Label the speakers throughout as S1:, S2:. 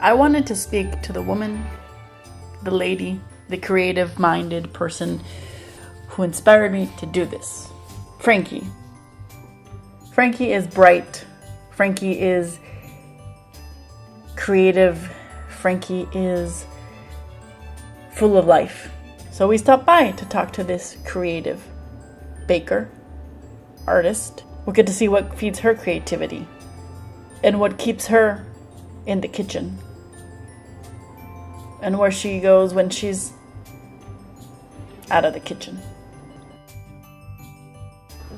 S1: I wanted to speak to the woman, the lady, the creative-minded person who inspired me to do this. Frankie. Frankie is bright. Frankie is creative. Frankie is full of life. So we stopped by to talk to this creative baker, artist. We'll get to see what feeds her creativity and what keeps her in the kitchen and where she goes when she's out of the kitchen.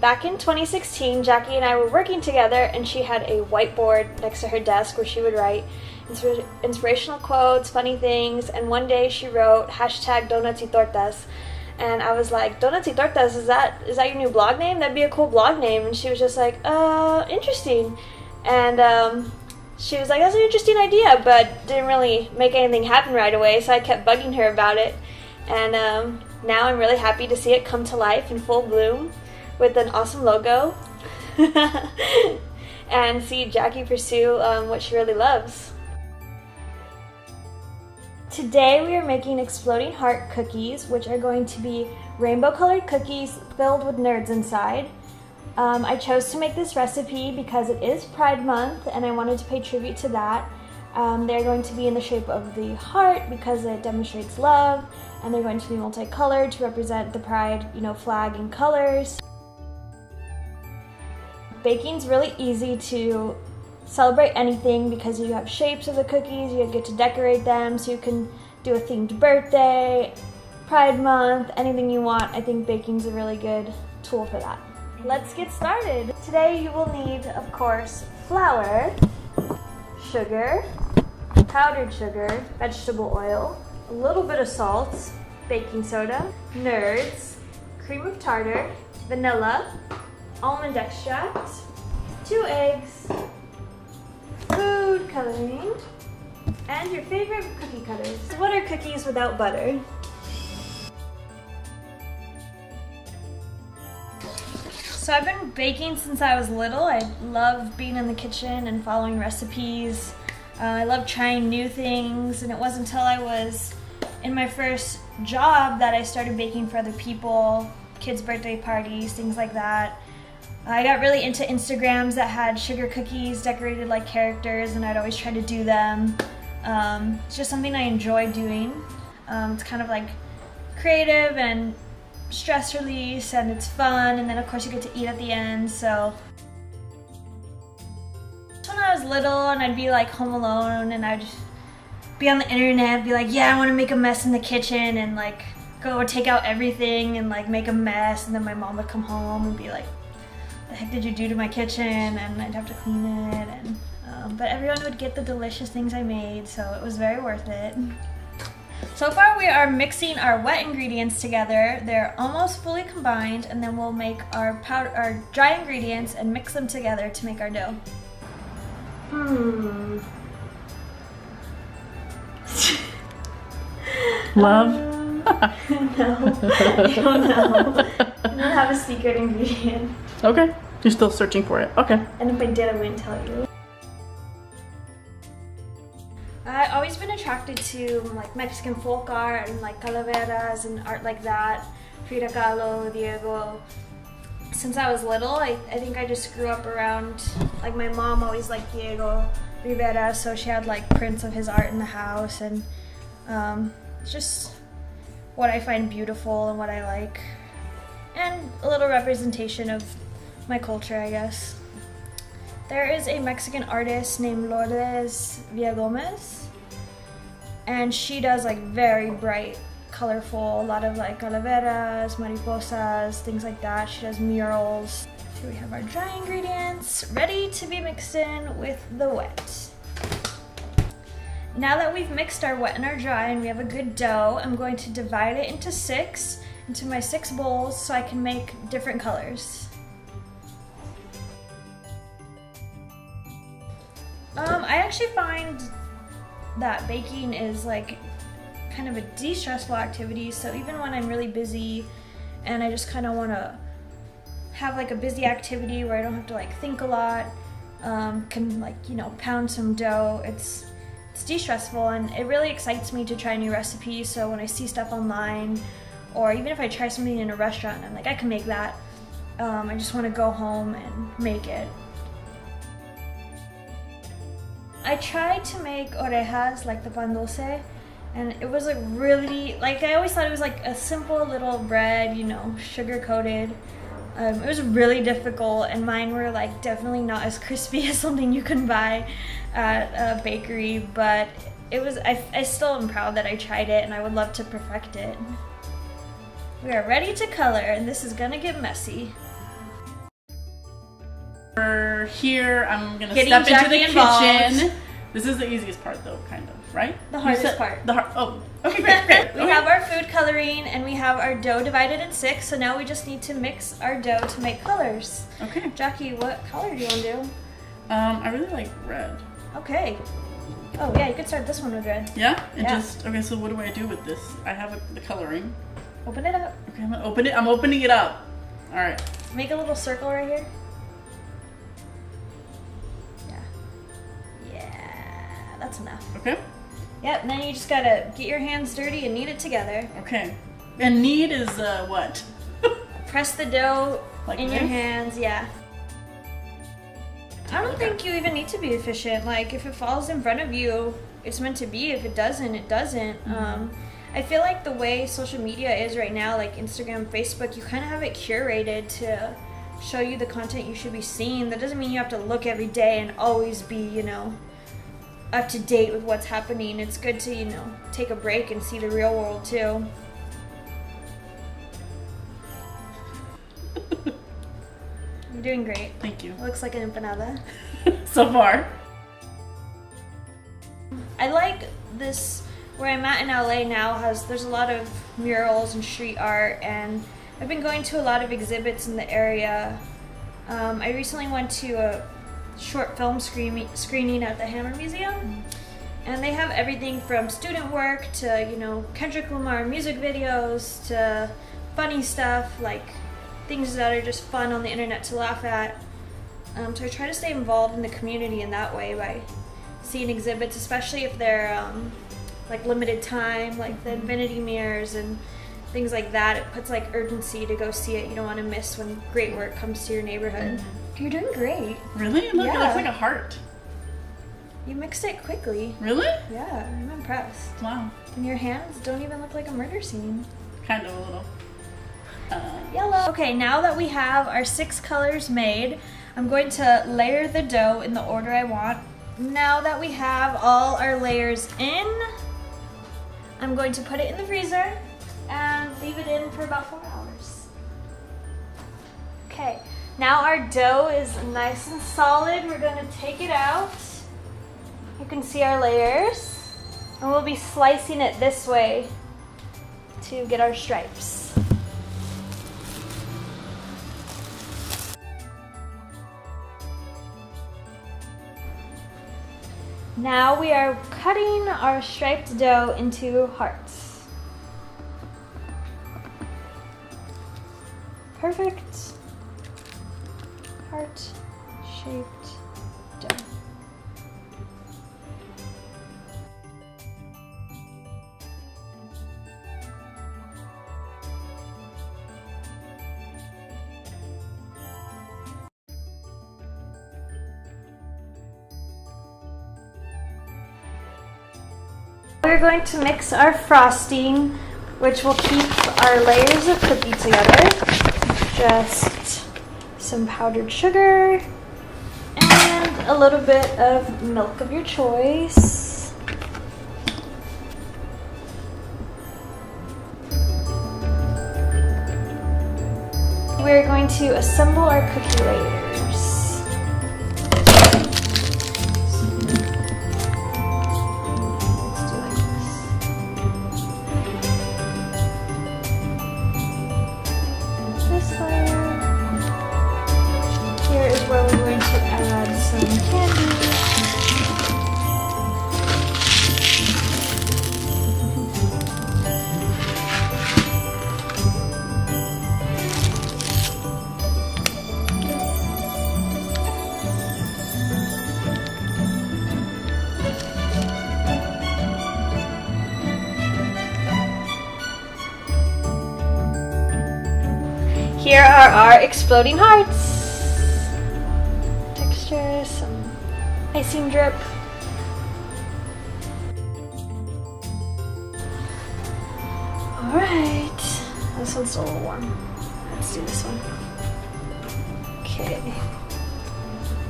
S2: Back in 2016, Jackie and I were working together, and she had a whiteboard next to her desk where she would write inspirational quotes, funny things, and one day she wrote #donuts y tortas. And I was like, Donuts y Tortas, is that your new blog name? That'd be a cool blog name. And she was just like, interesting. And she was like, that's an interesting idea, but didn't really make anything happen right away, so I kept bugging her about it. And now I'm really happy to see it come to life in full bloom with an awesome logo. And see Jackie pursue what she really loves. Today we are making exploding heart cookies, which are going to be rainbow colored cookies filled with nerds inside. I chose to make this recipe because it is Pride Month and I wanted to pay tribute to that. They're going to be in the shape of the heart because it demonstrates love, and they're going to be multicolored to represent the Pride, flag and colors. Baking's really easy to celebrate anything because you have shapes of the cookies, you get to decorate them, so you can do a themed birthday, Pride Month, anything you want. I think baking's a really good tool for that. Let's get started. Today you will need, of course, flour, sugar, powdered sugar, vegetable oil, a little bit of salt, baking soda, nerds, cream of tartar, vanilla, almond extract, 2 eggs, food coloring, and your favorite cookie cutters. What are cookies without butter? So I've been baking since I was little. I love being in the kitchen and following recipes. I love trying new things, and it wasn't until I was in my first job that I started baking for other people, kids' birthday parties, things like that. I got really into Instagrams that had sugar cookies decorated like characters, and I'd always try to do them. It's just something I enjoy doing. It's kind of like creative and stress release, and it's fun, and then of course you get to eat at the end. So when I was little and I'd be like home alone and I'd be on the internet, be like, yeah, I want to make a mess in the kitchen, and like go take out everything and like make a mess, and then my mom would come home and be like, the heck did you do to my kitchen? And I'd have to clean it, and but everyone would get the delicious things I made, so it was very worth it. So far we are mixing our wet ingredients together. They're almost fully combined, and then we'll make our dry ingredients and mix them together to make our dough.
S1: Love?
S2: No, I don't know. I don't have a secret ingredient.
S1: Okay, you're still searching for it. Okay.
S2: And if I did, I wouldn't tell you. I've always been attracted to like Mexican folk art and like calaveras and art like that. Frida Kahlo, Diego. Since I was little, I think I just grew up around, like my mom always liked Diego Rivera, so she had like prints of his art in the house, and it's just what I find beautiful and what I like. And a little representation of my culture, I guess. There is a Mexican artist named Lourdes Villagomez, and she does like very bright, colorful, a lot of like calaveras, mariposas, things like that. She does murals. Here we have our dry ingredients ready to be mixed in with the wet. Now that we've mixed our wet and our dry and we have a good dough, I'm going to divide it into my 6 bowls so I can make different colors. I actually find that baking is like kind of a de-stressful activity, so even when I'm really busy and I just kind of want to have like a busy activity where I don't have to like think a lot, can like, pound some dough, it's it's de-stressful, and it really excites me to try new recipes. So when I see stuff online, or even if I try something in a restaurant, I'm like, I can make that. I just want to go home and make it. I tried to make orejas, like the pan dulce, and it was like really, like I always thought it was like a simple little bread, you know, sugar coated. It was really difficult, and mine were like definitely not as crispy as something you can buy at a bakery, but it was, I still am proud that I tried it, and I would love to perfect it. We are ready to color, and this is gonna get messy.
S1: Here, I'm gonna
S2: Getting
S1: step into
S2: Jackie
S1: the
S2: involved.
S1: kitchen. This is the easiest part though, kind of, right?
S2: The hardest part.
S1: Oh, okay, great.
S2: We have our food coloring, and we have our dough divided in 6, so now we just need to mix our dough to make colors.
S1: Okay.
S2: Jackie, what color do you want to do?
S1: I really like red.
S2: Okay. Oh yeah, you could start this one with red.
S1: Yeah?
S2: Yeah.
S1: Okay, so what do I do with this? I have the coloring.
S2: Open it up.
S1: Okay, I'm gonna open it. I'm opening it up. All right.
S2: Make a little circle right here. Yeah, that's enough.
S1: Okay.
S2: Yep, and then you just gotta get your hands dirty and knead it together.
S1: Okay. And knead is what?
S2: Press the dough
S1: Like
S2: in
S1: this?
S2: your hands, yeah. I don't think you even need to be efficient. Like, if it falls in front of you, it's meant to be. If it doesn't, it doesn't. I feel like the way social media is right now, like Instagram, Facebook, you kind of have it curated to show you the content you should be seeing. That doesn't mean you have to look every day and always be, you know, up to date with what's happening. It's good to, you know, take a break and see the real world too. You're doing great.
S1: Thank you.
S2: It looks like an empanada.
S1: So far.
S2: I like this, where I'm at in LA now, there's a lot of murals and street art, and I've been going to a lot of exhibits in the area. I recently went to a short film screening at the Hammer Museum, and they have everything from student work to, you know, Kendrick Lamar music videos to funny stuff, like things that are just fun on the internet to laugh at. So I try to stay involved in the community in that way by seeing exhibits, especially if they're like limited time, like the infinity mirrors and things like that. It puts like urgency to go see it. You don't want to miss when great work comes to your neighborhood. You're doing great.
S1: Really? Look,
S2: Yeah.
S1: it looks like a heart.
S2: You mixed it quickly.
S1: Really?
S2: Yeah, I'm impressed.
S1: Wow.
S2: And your hands don't even look like a murder scene.
S1: Kind of a little.
S2: Yellow. Okay, now that we have our 6 colors made, I'm going to layer the dough in the order I want. Now that we have all our layers in, I'm going to put it in the freezer and leave it in for about 4 hours. Okay, now our dough is nice and solid. We're going to take it out. You can see our layers, and we'll be slicing it this way to get our stripes. Now we are cutting our striped dough into hearts. Perfect heart-shaped dough. We're going to mix our frosting, which will keep our layers of cookie together. Just some powdered sugar and a little bit of milk of your choice. We're going to assemble our cookie layers. Here is where we're going to add some candy. Here are our exploding hearts. Texture, some icing drip. Alright. This one's a little warm. Let's do this one. Okay.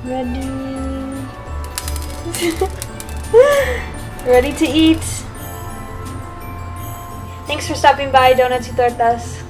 S2: Ready. Ready to eat. Thanks for stopping by, Donuts y Tortas.